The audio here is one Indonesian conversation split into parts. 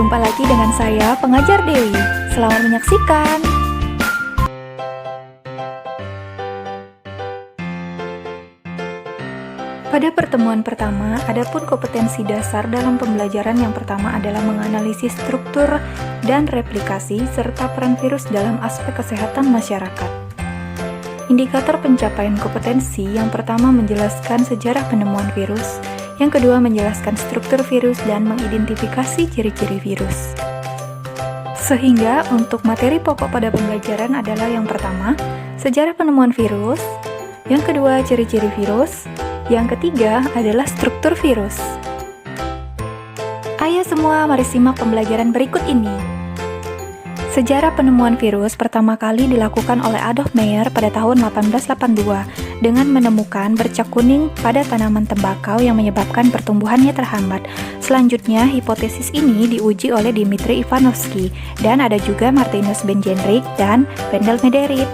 Berjumpa lagi dengan saya, pengajar Dewi. Selamat menyaksikan. Pada pertemuan pertama, adapun kompetensi dasar dalam pembelajaran yang pertama adalah menganalisis struktur dan replikasi serta peran virus dalam aspek kesehatan masyarakat. Indikator pencapaian kompetensi yang pertama menjelaskan sejarah penemuan virus, yang kedua menjelaskan struktur virus dan mengidentifikasi ciri-ciri virus. Sehingga untuk materi pokok pada pembelajaran adalah yang pertama, sejarah penemuan virus, yang kedua ciri-ciri virus, yang ketiga adalah struktur virus. Ayo semua, mari simak pembelajaran berikut ini. Sejarah penemuan virus pertama kali dilakukan oleh Adolf Meyer pada tahun 1882 dengan menemukan bercak kuning pada tanaman tembakau yang menyebabkan pertumbuhannya terhambat. Selanjutnya, hipotesis ini diuji oleh Dmitri Ivanovsky dan ada juga Martinus Benjenrich dan Wendell Mederit.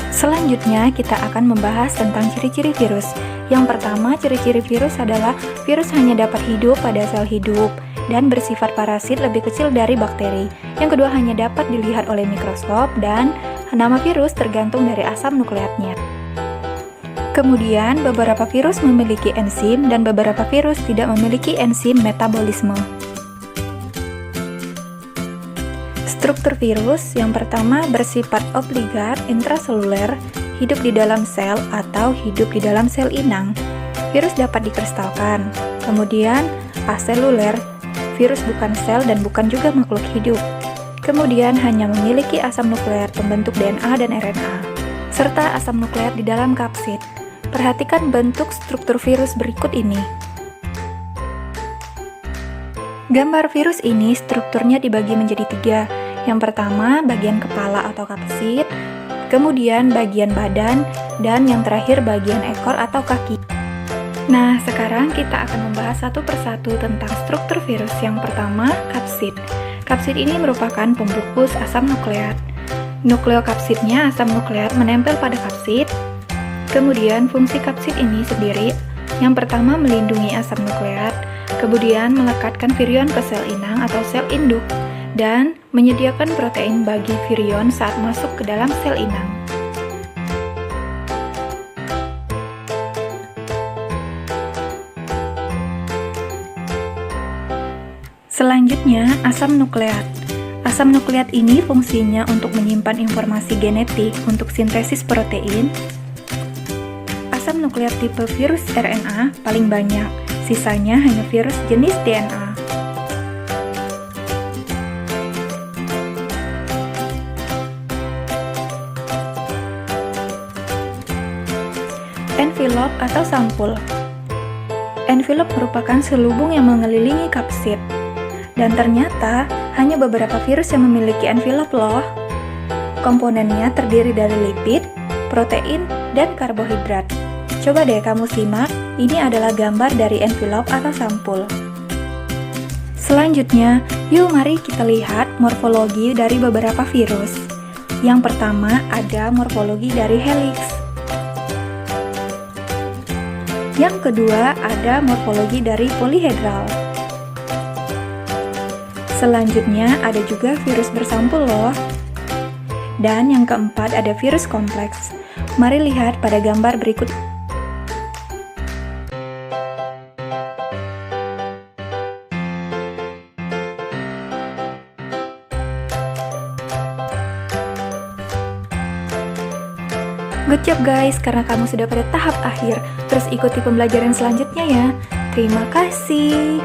Selanjutnya, kita akan membahas tentang ciri-ciri virus. Yang pertama, ciri-ciri virus adalah virus hanya dapat hidup pada sel hidup dan bersifat parasit lebih kecil dari bakteri. Yang kedua, hanya dapat dilihat oleh mikroskop dan nama virus tergantung dari asam nukleatnya. Kemudian, beberapa virus memiliki enzim dan beberapa virus tidak memiliki enzim metabolisme. Struktur virus yang pertama bersifat obligat intraseluler, hidup di dalam sel atau hidup di dalam sel inang. Virus dapat dikristalkan. Kemudian aseluler, virus bukan sel dan bukan juga makhluk hidup. Kemudian hanya memiliki asam nukleat pembentuk DNA dan RNA, serta asam nukleat di dalam kapsid. Perhatikan bentuk struktur virus berikut ini. Gambar virus ini strukturnya dibagi menjadi tiga. Yang pertama, bagian kepala atau kapsid, kemudian bagian badan, dan yang terakhir bagian ekor atau kaki. Nah, sekarang kita akan membahas satu persatu tentang struktur virus. Yang pertama, kapsid. Kapsid ini merupakan pembungkus asam nukleat. Nukleokapsidnya asam nukleat menempel pada kapsid. Kemudian, fungsi kapsid ini sendiri, yang pertama melindungi asam nukleat, kemudian melekatkan virion ke sel inang atau sel induk, dan menyediakan protein bagi virion saat masuk ke dalam sel inang. Selanjutnya, asam nukleat. Asam nukleat ini fungsinya untuk menyimpan informasi genetik untuk sintesis protein. Asam nukleat tipe virus RNA paling banyak, sisanya hanya virus jenis DNA. Envelop atau sampul. Envelop merupakan selubung yang mengelilingi kapsid. Dan ternyata hanya beberapa virus yang memiliki envelop loh. Komponennya terdiri dari lipid, protein, dan karbohidrat. Coba deh kamu simak, ini adalah gambar dari envelop atau sampul. Selanjutnya, yuk mari kita lihat morfologi dari beberapa virus. Yang pertama ada morfologi dari helix. Yang kedua ada morfologi dari polihedral. Selanjutnya ada juga virus bersampul loh. Dan yang keempat ada virus kompleks. Mari lihat pada gambar berikut. Good job guys, karena kamu sudah pada tahap akhir. Terus ikuti pembelajaran selanjutnya ya. Terima kasih.